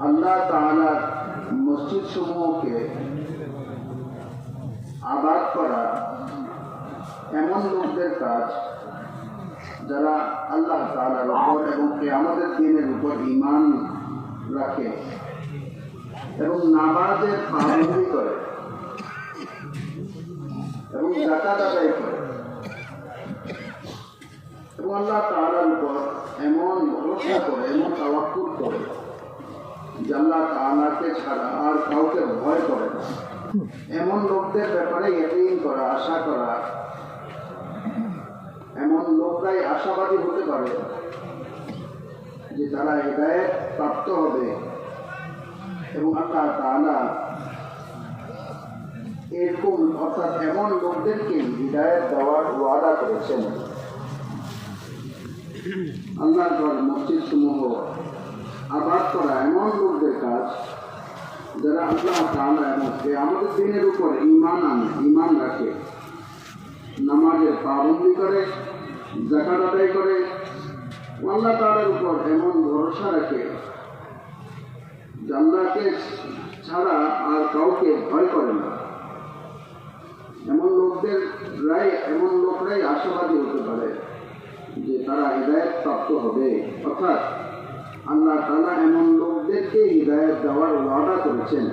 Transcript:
আল্লাহ তাআলার মসজিদ সমূহকে আবাদ করা এমন লোকদের কাজ যারা আল্লাহ তাআলার উপর এবং কিয়ামতের দিনের উপর ঈমান রাখে এবং নামাজের পালন করে এবং যাকাত আদায় করে এবং আল্লাহ তাআলার উপর এমন ভরসা করে, এমন তাওয়াক্কুল করে যে আল্লাহ তাআলাকে ছাড়া আর কাউকে ভয় করে না, এমন লোকদের ব্যাপারে ইয়াকিন করা, আশা করা। এমন লোকরাই আশাবাদী হতে পারে যে তারা হিদায়াত প্রাপ্ত হবে এবং আল্লাহ তাআলা এরকম অর্থাৎ এমন লোকদেরকে হিদায়াত দেওয়ার ওয়াদা করেছেন। আল্লাহর ঘর মসজিদ সমূহ আবাদ করা এমন লোকদের কাজ যারা আল্লাহ তাআলা এবং কিয়ামতের দিনের উপর ঈমান রাখে, নামাজের পাবন্দি করে, যাকাত আদায় করে, আল্লাহ তাআলার উপর এমন ভরসা রাখে যে আল্লাহকে ছাড়া আর কাউকে ভয় করে না। এমন লোকরাই আশাবাদী হতে পারে যে তারা হিদায়াত প্রাপ্ত হবে, অর্থাৎ আল্লাহ তাআলা এমন লোকদেরকে হিদায়াত দেওয়ার ওয়াদা করেছেন।